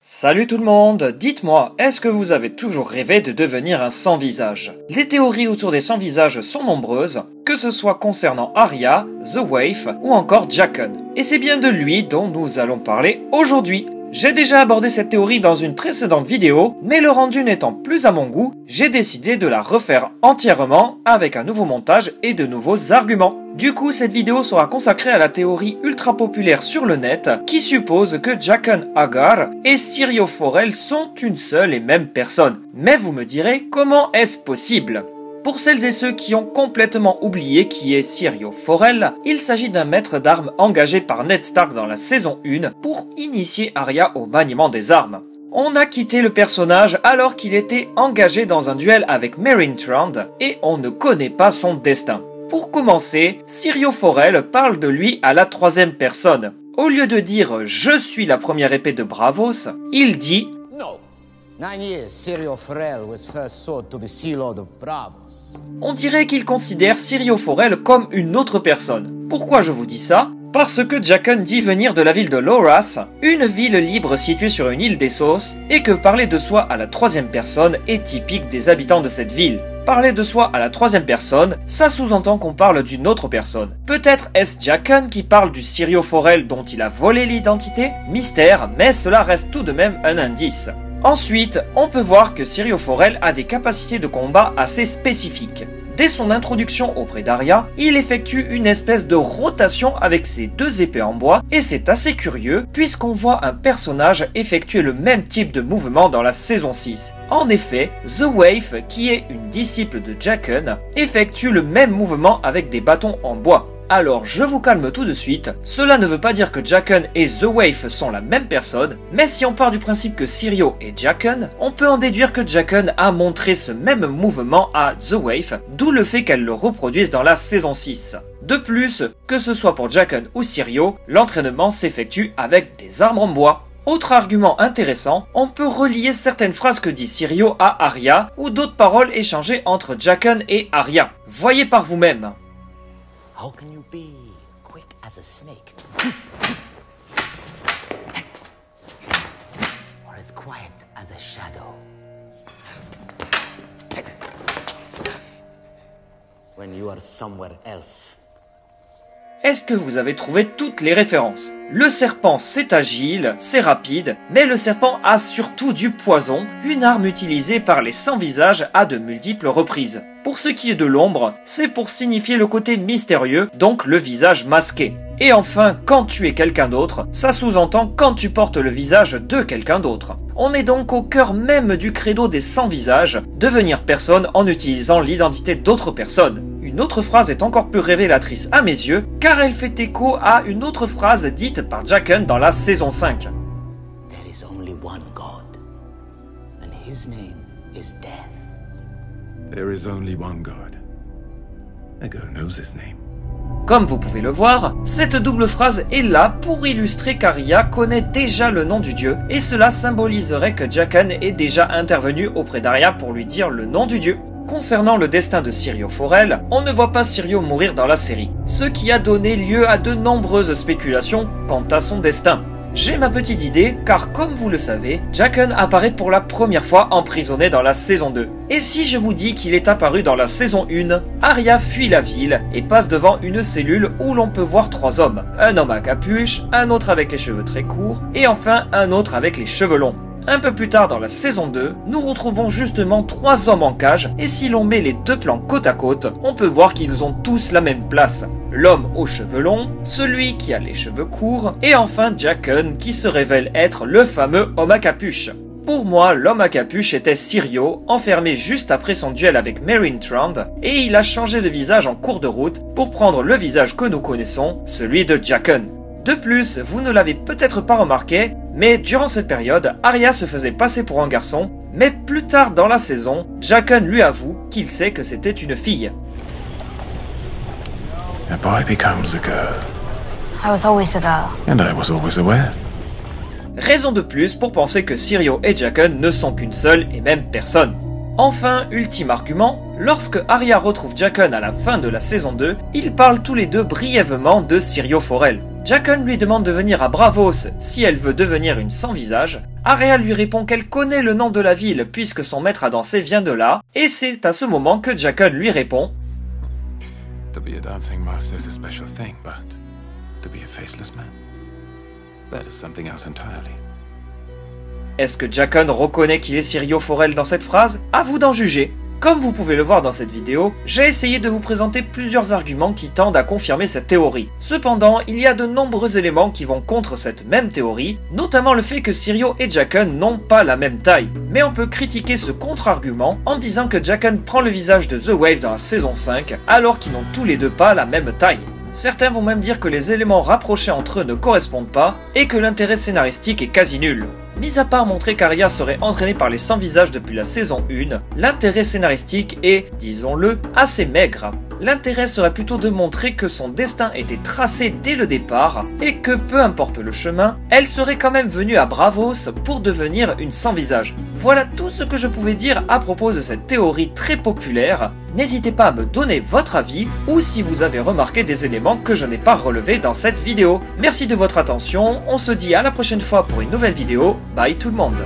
Salut tout le monde, dites-moi, est-ce que vous avez toujours rêvé de devenir un sans-visage? Les théories autour des sans-visages sont nombreuses, que ce soit concernant Arya, The Waif ou encore Jaqen. Et c'est bien de lui dont nous allons parler aujourd'hui. J'ai déjà abordé cette théorie dans une précédente vidéo, mais le rendu n'étant plus à mon goût, j'ai décidé de la refaire entièrement avec un nouveau montage et de nouveaux arguments. Du coup, cette vidéo sera consacrée à la théorie ultra populaire sur le net qui suppose que Jaqen H'ghar et Syrio Forel sont une seule et même personne. Mais vous me direz, comment est-ce possible ? Pour celles et ceux qui ont complètement oublié qui est Syrio Forel, il s'agit d'un maître d'armes engagé par Ned Stark dans la saison 1 pour initier Arya au maniement des armes. On a quitté le personnage alors qu'il était engagé dans un duel avec Meryn Trand et on ne connaît pas son destin. Pour commencer, Syrio Forel parle de lui à la troisième personne. Au lieu de dire « je suis la première épée de Braavos », il dit « No. 9 years, Syrio Forel was first sword to the Sea Lord of Braavos. » On dirait qu'il considère Syrio Forel comme une autre personne. Pourquoi je vous dis ça ? Parce que Jaqen dit venir de la ville de Lorath, une ville libre située sur une île d'Essos, et que parler de soi à la troisième personne est typique des habitants de cette ville. Parler de soi à la troisième personne, ça sous-entend qu'on parle d'une autre personne. Peut-être est-ce Jaqen qui parle du Syrio Forel dont il a volé l'identité ? Mystère, mais cela reste tout de même un indice. Ensuite, on peut voir que Syrio Forel a des capacités de combat assez spécifiques. Dès son introduction auprès d'Arya, il effectue une espèce de rotation avec ses deux épées en bois, et c'est assez curieux puisqu'on voit un personnage effectuer le même type de mouvement dans la saison 6. En effet, The Waif, qui est une disciple de Jaqen, effectue le même mouvement avec des bâtons en bois. Alors je vous calme tout de suite, cela ne veut pas dire que Jaqen et The Waif sont la même personne, mais si on part du principe que Syrio est Jaqen, on peut en déduire que Jaqen a montré ce même mouvement à The Waif, d'où le fait qu'elle le reproduise dans la saison 6. De plus, que ce soit pour Jaqen ou Syrio, l'entraînement s'effectue avec des armes en bois. Autre argument intéressant, on peut relier certaines phrases que dit Syrio à Arya, ou d'autres paroles échangées entre Jaqen et Arya. Voyez par vous-même. How can you be quick as a snake? Or as quiet as a shadow? When you are somewhere else. Est-ce que vous avez trouvé toutes les références? Le serpent c'est agile, c'est rapide, mais le serpent a surtout du poison, une arme utilisée par les sans-visages à de multiples reprises. Pour ce qui est de l'ombre, c'est pour signifier le côté mystérieux, donc le visage masqué. Et enfin, quand tu es quelqu'un d'autre, ça sous-entend quand tu portes le visage de quelqu'un d'autre. On est donc au cœur même du credo des sans-visages, devenir personne en utilisant l'identité d'autres personnes. Une autre phrase est encore plus révélatrice à mes yeux, car elle fait écho à une autre phrase dite par Jaqen dans la saison 5. There is only one God, and his name is Death. There is only one God. Ego knows his name. Comme vous pouvez le voir, cette double phrase est là pour illustrer qu'Arya connaît déjà le nom du dieu, et cela symboliserait que Jaqen est déjà intervenu auprès d'Arya pour lui dire le nom du dieu. Concernant le destin de Syrio Forel, on ne voit pas Syrio mourir dans la série, ce qui a donné lieu à de nombreuses spéculations quant à son destin. J'ai ma petite idée, car comme vous le savez, Jaqen apparaît pour la première fois emprisonné dans la saison 2. Et si je vous dis qu'il est apparu dans la saison 1, Arya fuit la ville et passe devant une cellule où l'on peut voir 3 hommes. Un homme à capuche, un autre avec les cheveux très courts, et enfin un autre avec les cheveux longs. Un peu plus tard dans la saison 2, nous retrouvons justement 3 hommes en cage, et si l'on met les deux plans côte à côte, on peut voir qu'ils ont tous la même place. L'homme aux cheveux longs, celui qui a les cheveux courts, et enfin Jaqen qui se révèle être le fameux homme à capuche. Pour moi, l'homme à capuche était Syrio, enfermé juste après son duel avec Meryn Trand, et il a changé de visage en cours de route pour prendre le visage que nous connaissons, celui de Jaqen. De plus, vous ne l'avez peut-être pas remarqué, mais durant cette période, Arya se faisait passer pour un garçon, mais plus tard dans la saison, Jaqen lui avoue qu'il sait que c'était une fille. A boy becomes a girl. I was always a girl. And I was always aware. Raison de plus pour penser que Syrio et Jaqen ne sont qu'une seule et même personne. Enfin, ultime argument, lorsque Arya retrouve Jaqen à la fin de la saison 2, ils parlent tous les deux brièvement de Syrio Forel. Jaqen lui demande de venir à Braavos si elle veut devenir une sans-visage. Arya lui répond qu'elle connaît le nom de la ville puisque son maître à danser vient de là, et c'est à ce moment que Jaqen lui répond To be a dancing master is a special thing, but to be a faceless man, that is something else entirely. Est-ce que Jaqen reconnaît qu'il est Syrio Forel dans cette phrase? À vous d'en juger. Comme vous pouvez le voir dans cette vidéo, j'ai essayé de vous présenter plusieurs arguments qui tendent à confirmer cette théorie. Cependant, il y a de nombreux éléments qui vont contre cette même théorie, notamment le fait que Syrio et Jaqen n'ont pas la même taille. Mais on peut critiquer ce contre-argument en disant que Jaqen prend le visage de The Wave dans la saison 5, alors qu'ils n'ont tous les deux pas la même taille. Certains vont même dire que les éléments rapprochés entre eux ne correspondent pas et que l'intérêt scénaristique est quasi nul. Mis à part montrer qu'Arya serait entraînée par les sans-visages depuis la saison 1, l'intérêt scénaristique est, disons-le, assez maigre. L'intérêt serait plutôt de montrer que son destin était tracé dès le départ et que peu importe le chemin, elle serait quand même venue à Braavos pour devenir une sans-visage. Voilà tout ce que je pouvais dire à propos de cette théorie très populaire. N'hésitez pas à me donner votre avis ou si vous avez remarqué des éléments que je n'ai pas relevés dans cette vidéo. Merci de votre attention, on se dit à la prochaine fois pour une nouvelle vidéo. Bye tout le monde.